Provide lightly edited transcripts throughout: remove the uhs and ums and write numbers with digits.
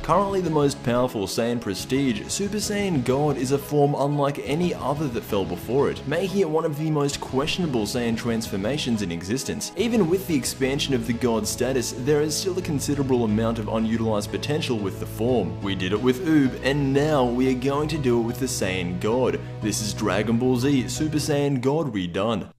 Currently the most powerful Saiyan prestige, Super Saiyan God is a form unlike any other that fell before it, making it one of the most questionable Saiyan transformations in existence. Even with the expansion of the God status, there is still a considerable amount of unutilized potential with the form. We did it with Oob, and now we are going to do it with the Saiyan God. This is Dragon Ball Z Super Saiyan God redone.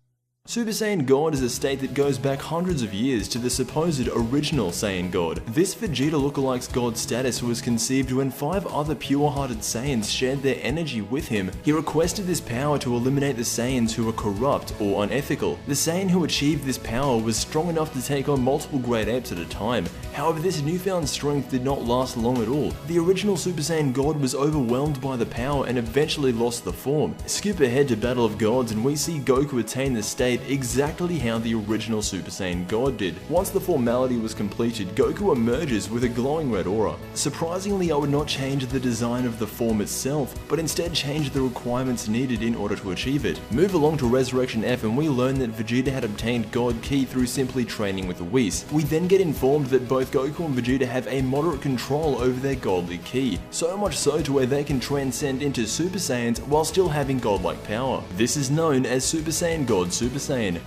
Super Saiyan God is a state that goes back hundreds of years to the supposed original Saiyan God. This Vegeta lookalike's God status was conceived when 5 other pure-hearted Saiyans shared their energy with him. He requested this power to eliminate the Saiyans who were corrupt or unethical. The Saiyan who achieved this power was strong enough to take on multiple great apes at a time. However, this newfound strength did not last long at all. The original Super Saiyan God was overwhelmed by the power and eventually lost the form. Skip ahead to Battle of Gods and we see Goku attain the state exactly how the original Super Saiyan God did. Once the formality was completed, Goku emerges with a glowing red aura. Surprisingly, I would not change the design of the form itself, but instead change the requirements needed in order to achieve it. Move along to Resurrection F and we learn that Vegeta had obtained God Ki through simply training with Whis. We then get informed that both Goku and Vegeta have a moderate control over their godly Ki, so much so to where they can transcend into Super Saiyans while still having godlike power. This is known as Super Saiyan God Super Saiyan.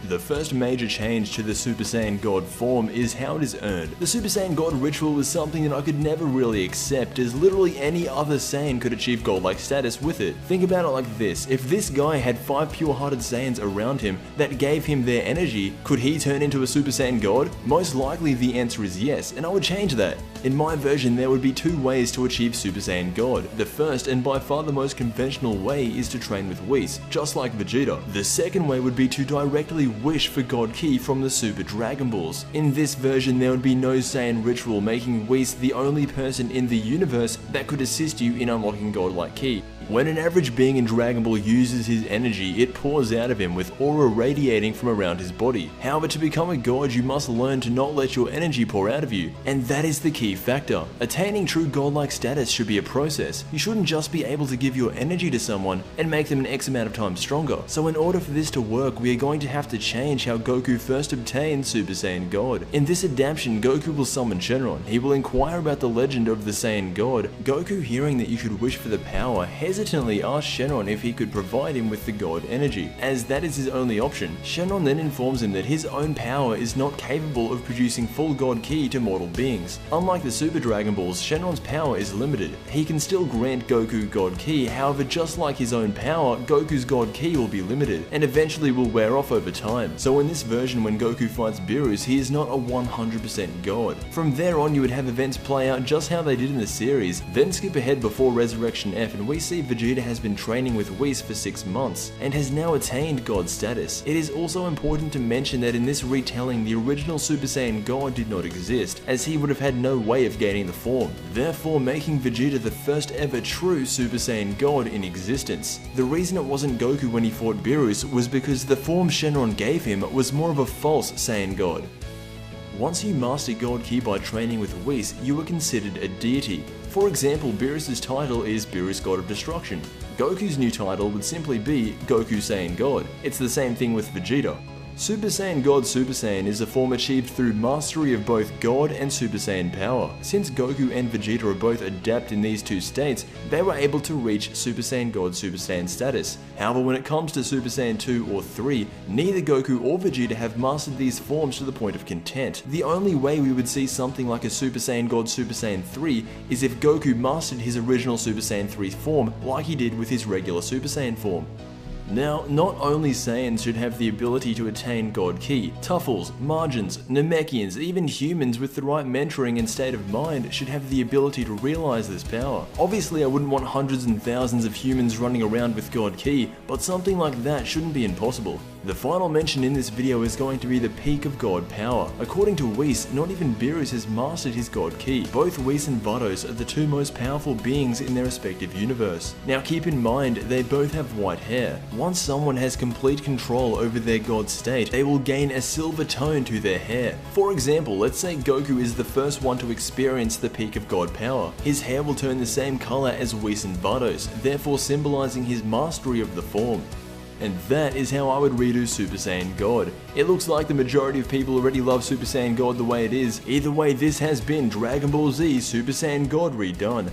The first major change to the Super Saiyan God form is how it is earned. The Super Saiyan God ritual was something that I could never really accept, as literally any other Saiyan could achieve godlike status with it. Think about it like this: if this guy had 5 pure-hearted Saiyans around him that gave him their energy, could he turn into a Super Saiyan God? Most likely the answer is yes, and I would change that. In my version, there would be 2 ways to achieve Super Saiyan God. The first, and by far the most conventional way, is to train with Whis, just like Vegeta. The second way would be to directly wish for God Ki from the Super Dragon Balls. In this version, there would be no Saiyan ritual, making Whis the only person in the universe that could assist you in unlocking godlike Ki. When an average being in Dragon Ball uses his energy, it pours out of him with aura radiating from around his body. However, to become a god, you must learn to not let your energy pour out of you, and that is the key factor. Attaining true godlike status should be a process. You shouldn't just be able to give your energy to someone and make them an X amount of times stronger. So in order for this to work, we are going to have to change how Goku first obtained Super Saiyan God. In this adaptation, Goku will summon Shenron. He will inquire about the legend of the Saiyan God. Goku, hearing that you could wish for the power, hesitantly asked Shenron if he could provide him with the God energy, as that is his only option. Shenron then informs him that his own power is not capable of producing full God Ki to mortal beings. Unlike the Super Dragon Balls, Shenron's power is limited. He can still grant Goku God Ki, however, just like his own power, Goku's God Ki will be limited, and eventually will wear off over time. So in this version, when Goku fights Beerus, he is not a 100% God. From there on, you would have events play out just how they did in the series. Then skip ahead before Resurrection F and we see Vegeta has been training with Whis for 6 months, and has now attained God status. It is also important to mention that in this retelling, the original Super Saiyan God did not exist, as he would have had no way of gaining the form, therefore making Vegeta the first ever true Super Saiyan God in existence. The reason it wasn't Goku when he fought Beerus was because the form Shenron gave him was more of a false Saiyan God. Once you master God Ki by training with Whis, you are considered a deity. For example, Beerus' title is Beerus God of Destruction. Goku's new title would simply be Goku Saiyan God. It's the same thing with Vegeta. Super Saiyan God Super Saiyan is a form achieved through mastery of both God and Super Saiyan power. Since Goku and Vegeta are both adept in these 2 states, they were able to reach Super Saiyan God Super Saiyan status. However, when it comes to Super Saiyan 2 or 3, neither Goku or Vegeta have mastered these forms to the point of content. The only way we would see something like a Super Saiyan God Super Saiyan 3 is if Goku mastered his original Super Saiyan 3 form like he did with his regular Super Saiyan form. Now, not only Saiyans should have the ability to attain God Ki, Tuffles, Margins, Namekians, even humans with the right mentoring and state of mind should have the ability to realize this power. Obviously, I wouldn't want hundreds and thousands of humans running around with God Ki, but something like that shouldn't be impossible. The final mention in this video is going to be the peak of God power. According to Whis, not even Beerus has mastered his God Ki. Both Whis and Vados are the 2 most powerful beings in their respective universe. Now keep in mind, they both have white hair. Once someone has complete control over their God state, they will gain a silver tone to their hair. For example, let's say Goku is the first one to experience the peak of God power. His hair will turn the same color as Whis and Vados, therefore symbolizing his mastery of the form. And that is how I would redo Super Saiyan God. It looks like the majority of people already love Super Saiyan God the way it is. Either way, this has been Dragon Ball Z Super Saiyan God redone.